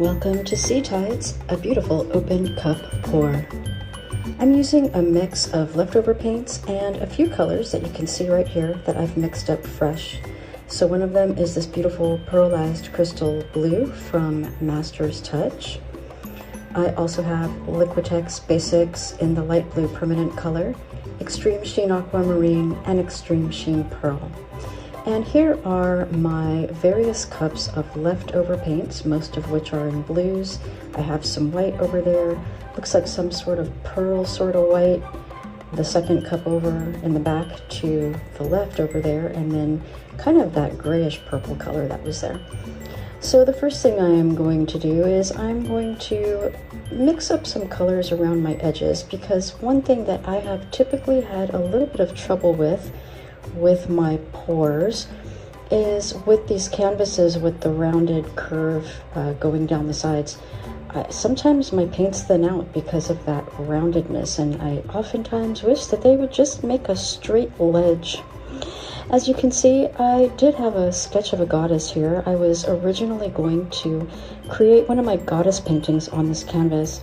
Welcome to Sea Tides, a beautiful open cup pour. I'm using a mix of leftover paints and a few colors that you can see right here that I've mixed up fresh. So one of them is this beautiful pearlized crystal blue from Master's Touch. I also have Liquitex Basics in the light blue permanent color, Extreme Sheen Aquamarine, and Extreme Sheen Pearl. And here are my various cups of leftover paints, most of which are in blues. I have some white over there, looks like some sort of pearl sort of white. The second cup over in the back to the left over there, and then kind of that grayish purple color that was there. So the first thing I am going to do is I'm going to mix up some colors around my edges, because one thing that I have typically had a little bit of trouble with my pours is with these canvases with the rounded curve going down the sides. Sometimes my paints thin out because of that roundedness, and I oftentimes wish that they would just make a straight ledge. As you can see, I did have a sketch of a goddess here. I was originally going to create one of my goddess paintings on this canvas,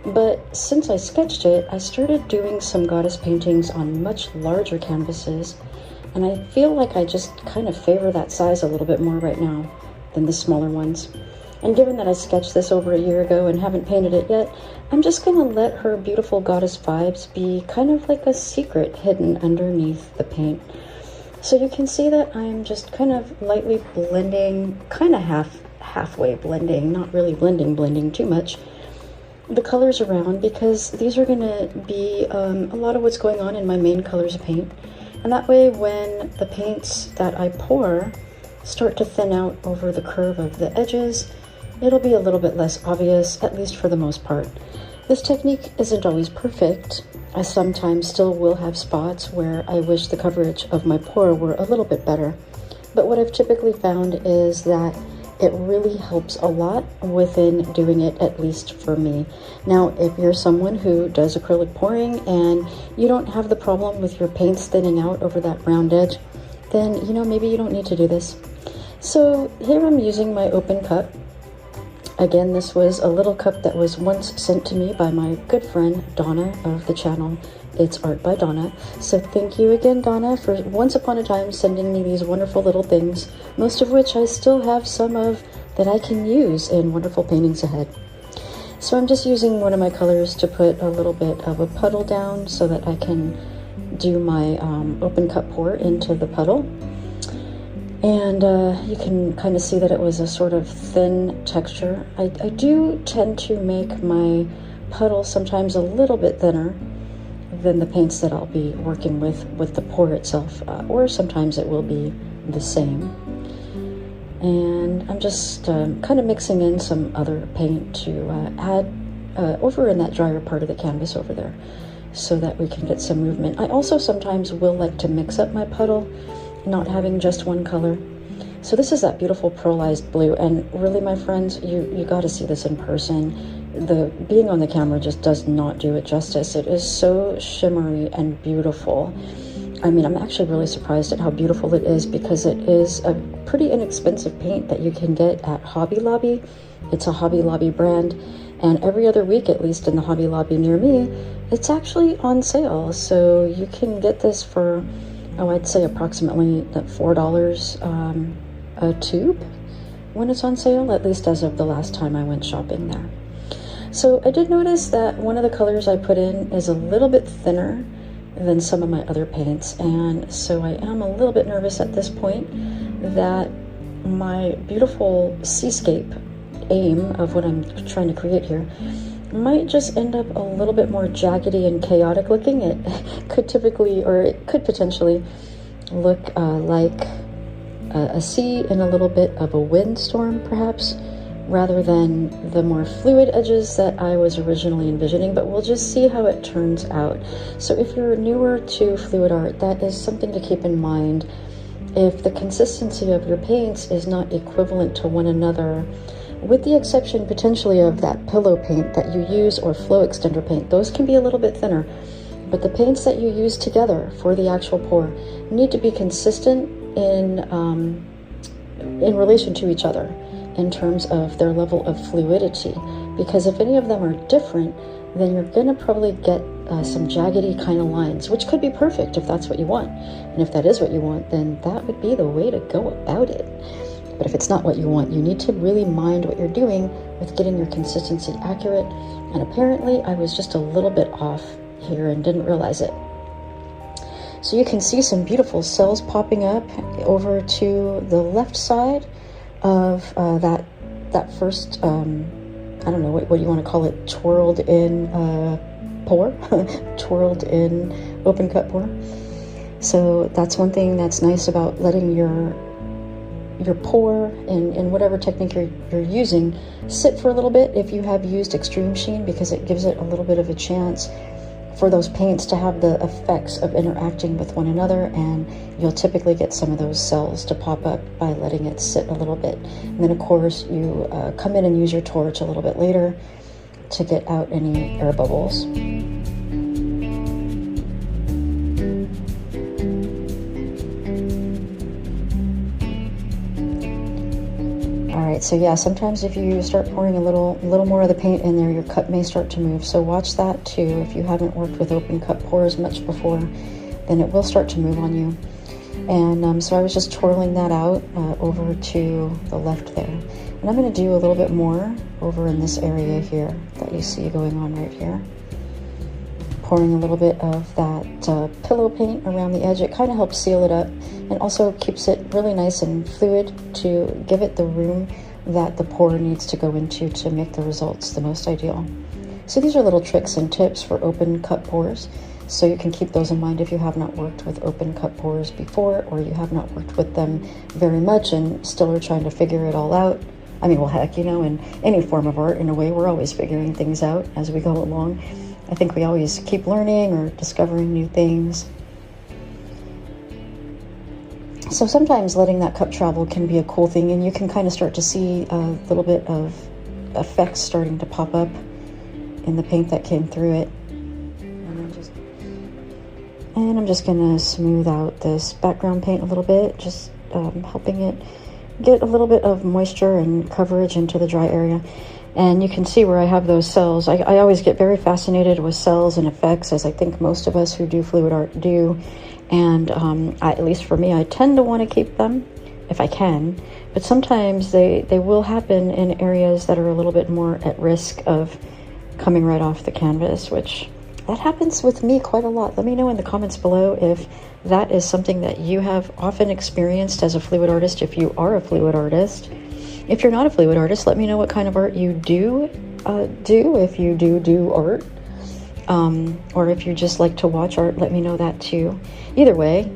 but since I sketched it, I started doing some goddess paintings on much larger canvases, and I feel like I just kind of favor that size a little bit more right now than the smaller ones. And given that I sketched this over a year ago and haven't painted it yet, I'm just going to let her beautiful goddess vibes be kind of like a secret hidden underneath the paint. So you can see that I'm just kind of lightly blending, kind of halfway blending, not really blending too much, the colors around, because these are going to be a lot of what's going on in my main colors of paint. And that way, when the paints that I pour start to thin out over the curve of the edges, it'll be a little bit less obvious, at least for the most part. This technique isn't always perfect. I sometimes still will have spots where I wish the coverage of my pour were a little bit better. But what I've typically found is that it really helps a lot within doing it, at least for me. Now, if you're someone who does acrylic pouring and you don't have the problem with your paints thinning out over that round edge, then, maybe you don't need to do this. So here I'm using my open cup. Again, this was a little cup that was once sent to me by my good friend Donna of the channel It's Art by Donna. So thank you again, Donna, for once upon a time sending me these wonderful little things, most of which I still have some of that I can use in wonderful paintings ahead. So I'm just using one of my colors to put a little bit of a puddle down so that I can do my open cup pour into the puddle. And you can kind of see that it was a sort of thin texture. I do tend to make my puddle sometimes a little bit thinner than the paints that I'll be working with the pour itself, or sometimes it will be the same. And I'm just kind of mixing in some other paint to add over in that drier part of the canvas over there, so that we can get some movement. I also sometimes will like to mix up my puddle, not having just one color. So this is that beautiful pearlized blue, and really, my friends, you got to see this in person. The being on the camera just does not do it justice. It is so shimmery and beautiful. I mean, I'm actually really surprised at how beautiful it is, because it is a pretty inexpensive paint that you can get at Hobby Lobby. It's a Hobby Lobby brand, and every other week, at least in the Hobby Lobby near me, it's actually on sale. So you can get this for, I'd say approximately $4 a tube when it's on sale, at least as of the last time I went shopping there. So I did notice that one of the colors I put in is a little bit thinner than some of my other paints, and so I am a little bit nervous at this point that my beautiful seascape aim of what I'm trying to create here might just end up a little bit more jaggedy and chaotic looking. It could potentially look like a sea in a little bit of a windstorm, perhaps, rather than the more fluid edges that I was originally envisioning, but we'll just see how it turns out. So if you're newer to fluid art, that is something to keep in mind. If the consistency of your paints is not equivalent to one another, with the exception potentially of that pillow paint that you use or flow extender paint, those can be a little bit thinner, but the paints that you use together for the actual pour need to be consistent in relation to each other. in terms of their level of fluidity, because if any of them are different, then you're going to probably get some jaggedy kind of lines, which could be perfect if that's what you want. And if that is what you want, then that would be the way to go about it. But if it's not what you want, you need to really mind what you're doing with getting your consistency accurate. And apparently I was just a little bit off here and didn't realize it. So you can see some beautiful cells popping up over to the left side of that first, I don't know, what do you want to call it, twirled in pour, twirled in open cut pour. So that's one thing that's nice about letting your pour in whatever technique you're using sit for a little bit if you have used extreme sheen, because it gives it a little bit of a chance for those paints to have the effects of interacting with one another, and you'll typically get some of those cells to pop up by letting it sit a little bit. And then of course you come in and use your torch a little bit later to get out any air bubbles. Alright, so yeah, sometimes if you start pouring a little more of the paint in there, your cup may start to move. So watch that too. If you haven't worked with open cup pours much before, then it will start to move on you. And so I was just twirling that out over to the left there. And I'm going to do a little bit more over in this area here that you see going on right here. Pouring a little bit of that pillow paint around the edge. It kind of helps seal it up and also keeps it really nice and fluid to give it the room that the pour needs to go into to make the results the most ideal. So these are little tricks and tips for open cup pours. So you can keep those in mind if you have not worked with open cup pours before, or you have not worked with them very much and still are trying to figure it all out. I mean, well, heck, you know, in any form of art, in a way, we're always figuring things out as we go along. I think we always keep learning or discovering new things. So sometimes letting that cup travel can be a cool thing, and you can kind of start to see a little bit of effects starting to pop up in the paint that came through it. And I'm just going to smooth out this background paint a little bit, just helping it get a little bit of moisture and coverage into the dry area. And you can see where I have those cells. I always get very fascinated with cells and effects, as I think most of us who do fluid art do. And at least for me, I tend to want to keep them if I can. But sometimes they will happen in areas that are a little bit more at risk of coming right off the canvas, which that happens with me quite a lot. Let me know in the comments below if that is something that you have often experienced as a fluid artist, if you are a fluid artist. If you're not a fluid artist, let me know what kind of art you do, if you do art, or if you just like to watch art, let me know that too. Either way,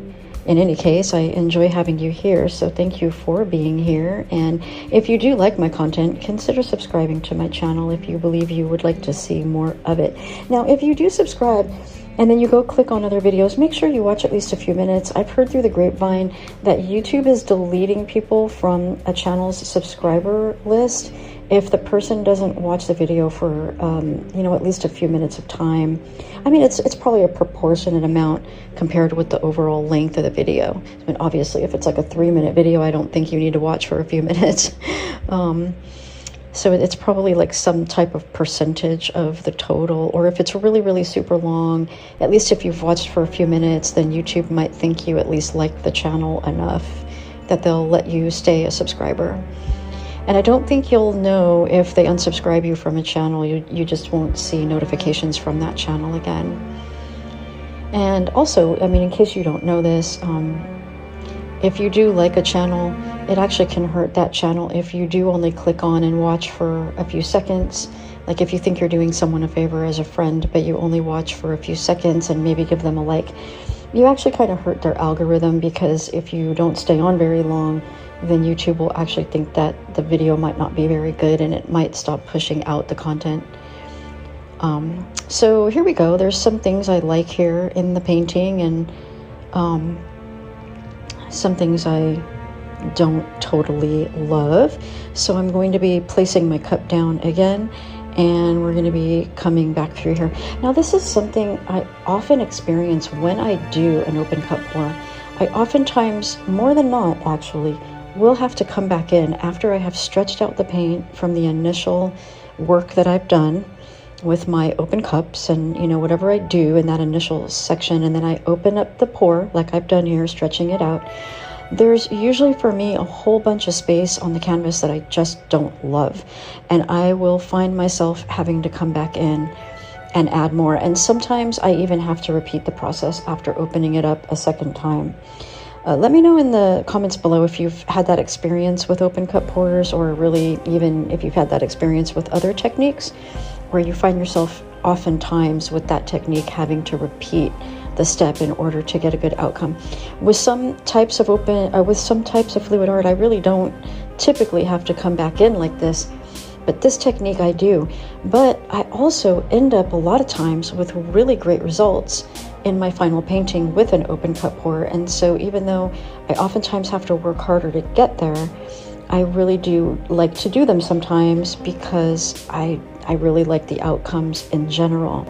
in any case, I enjoy having you here, so thank you for being here. And if you do like my content, consider subscribing to my channel if you believe you would like to see more of it. Now, if you do subscribe, and then you go click on other videos, make sure you watch at least a few minutes. I've heard through the grapevine that YouTube is deleting people from a channel's subscriber list if the person doesn't watch the video for, you know, at least a few minutes of time. I mean, it's probably a proportionate amount compared with the overall length of the video. I mean, obviously, if it's like a 3-minute video, I don't think you need to watch for a few minutes. So it's probably like some type of percentage of the total, or if it's really, really super long, at least if you've watched for a few minutes, then YouTube might think you at least like the channel enough that they'll let you stay a subscriber. And I don't think you'll know if they unsubscribe you from a channel. You just won't see notifications from that channel again. And also, I mean, in case you don't know this, if you do like a channel, it actually can hurt that channel if you do only click on and watch for a few seconds. Like if you think you're doing someone a favor as a friend, but you only watch for a few seconds and maybe give them a like, you actually kind of hurt their algorithm, because if you don't stay on very long, then YouTube will actually think that the video might not be very good and it might stop pushing out the content. So here we go. There's some things I like here in the painting, and some things I don't totally love. So I'm going to be placing my cup down again, and we're going to be coming back through here. Now, this is something I often experience when I do an open cup pour. I oftentimes, more than not actually, will have to come back in after I have stretched out the paint from the initial work that I've done with my open cups and, you know, whatever I do in that initial section, and then I open up the pour like I've done here, stretching it out. There's usually for me a whole bunch of space on the canvas that I just don't love, and I will find myself having to come back in and add more, and sometimes I even have to repeat the process after opening it up a second time. Let me know in the comments below if you've had that experience with open cup pours, or really even if you've had that experience with other techniques where you find yourself oftentimes with that technique having to repeat the step in order to get a good outcome. With some types of fluid art, I really don't typically have to come back in like this, but this technique I do. But I also end up a lot of times with really great results in my final painting with an open cup pour. And so even though I oftentimes have to work harder to get there, I really do like to do them sometimes because I really like the outcomes in general.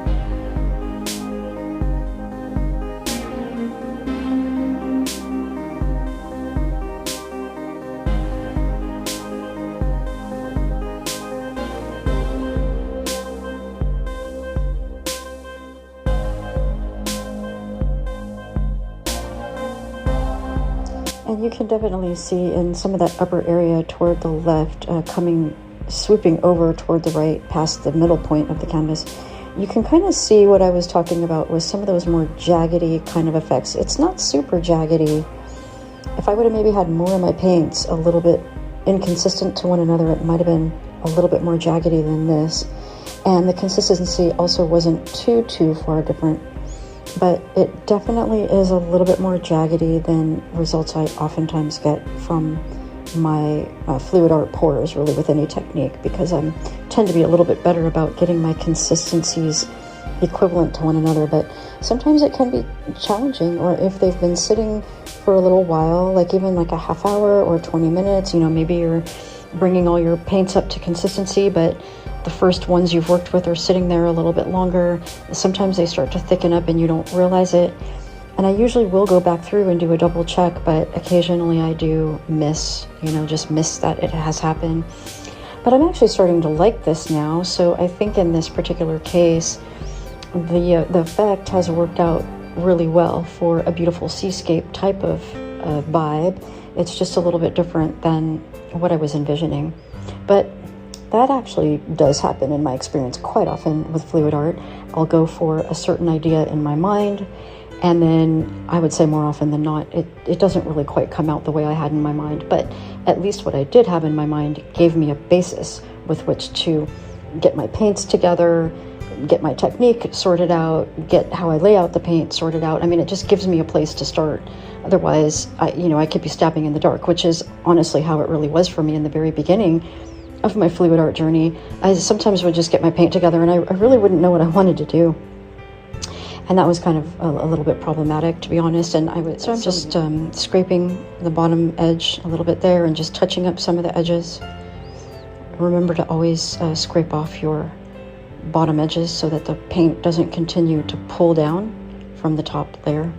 And you can definitely see in some of that upper area toward the left, swooping over toward the right past the middle point of the canvas, you can kind of see what I was talking about with some of those more jaggedy kind of effects. It's not super jaggedy. If I would have maybe had more of my paints a little bit inconsistent to one another, it might have been a little bit more jaggedy than this. And the consistency also wasn't too far different. But it definitely is a little bit more jaggedy than results I oftentimes get from my fluid art pours, really, with any technique, because I tend to be a little bit better about getting my consistencies equivalent to one another. But sometimes it can be challenging, or if they've been sitting for a little while, like even like a half hour or 20 minutes, you know, maybe you're bringing all your paints up to consistency, but the first ones you've worked with are sitting there a little bit longer. Sometimes they start to thicken up and you don't realize it. And I usually will go back through and do a double check, but occasionally I do miss that it has happened. But I'm actually starting to like this now. So I think in this particular case, the effect has worked out really well for a beautiful seascape type of vibe. It's just a little bit different than what I was envisioning. But that actually does happen in my experience quite often with fluid art. I'll go for a certain idea in my mind, and then I would say more often than not, it doesn't really quite come out the way I had in my mind. But at least what I did have in my mind gave me a basis with which to get my paints together, get my technique sorted out, get how I lay out the paint sorted out. I mean, it just gives me a place to start. Otherwise, I could be stabbing in the dark, which is honestly how it really was for me in the very beginning of my fluid art journey. I sometimes would just get my paint together and I really wouldn't know what I wanted to do. And that was kind of a little bit problematic, to be honest. And I'm just scraping the bottom edge a little bit there and just touching up some of the edges. Remember to always scrape off your bottom edges so that the paint doesn't continue to pull down from the top layer.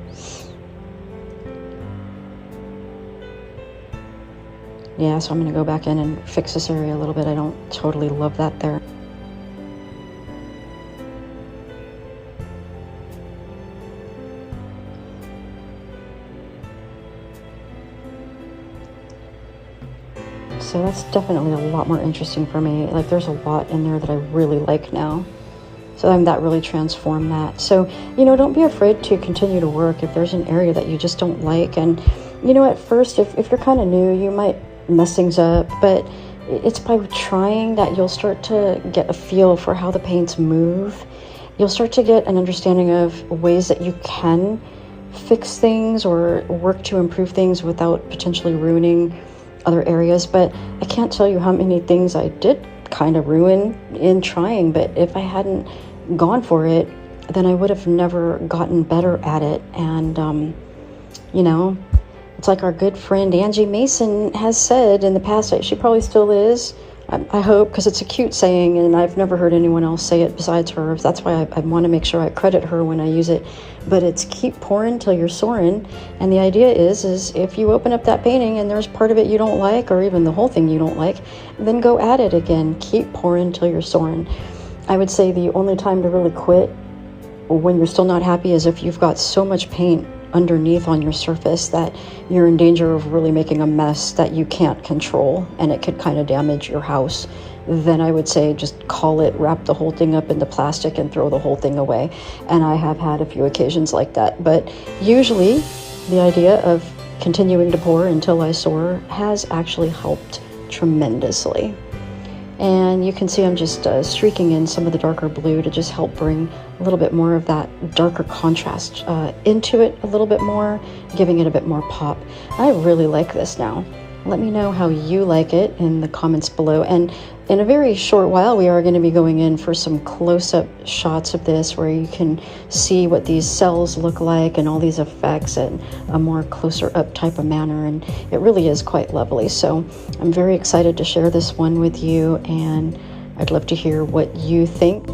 Yeah, so I'm going to go back in and fix this area a little bit. I don't totally love that there. So that's definitely a lot more interesting for me. Like, there's a lot in there that I really like now. So that really transformed that. So, don't be afraid to continue to work if there's an area that you just don't like. And, at first, if you're kind of new, you might mess things up, but it's by trying that you'll start to get a feel for how the paints move. You'll start to get an understanding of ways that you can fix things or work to improve things without potentially ruining other areas. But I can't tell you how many things I did kind of ruin in trying, but if I hadn't gone for it, then I would have never gotten better at it. And it's like our good friend Angie Mason has said in the past, she probably still is, I hope, because it's a cute saying and I've never heard anyone else say it besides her. That's why I want to make sure I credit her when I use it. But it's keep pouring till you're soaring. And the idea is if you open up that painting and there's part of it you don't like, or even the whole thing you don't like, then go at it again. Keep pouring till you're soaring. I would say the only time to really quit when you're still not happy is if you've got so much paint underneath on your surface that you're in danger of really making a mess that you can't control, and it could kind of damage your house. Then I would say just call it, wrap the whole thing up into plastic and throw the whole thing away. And I have had a few occasions like that, but usually the idea of continuing to pour until I soar has actually helped tremendously. And you can see I'm just streaking in some of the darker blue to just help bring a little bit more of that darker contrast into it a little bit more, giving it a bit more pop. I really like this now. Let me know how you like it in the comments below. And in a very short while, we are going to be going in for some close-up shots of this where you can see what these cells look like and all these effects in a more closer up type of manner. And it really is quite lovely. So I'm very excited to share this one with you, and I'd love to hear what you think.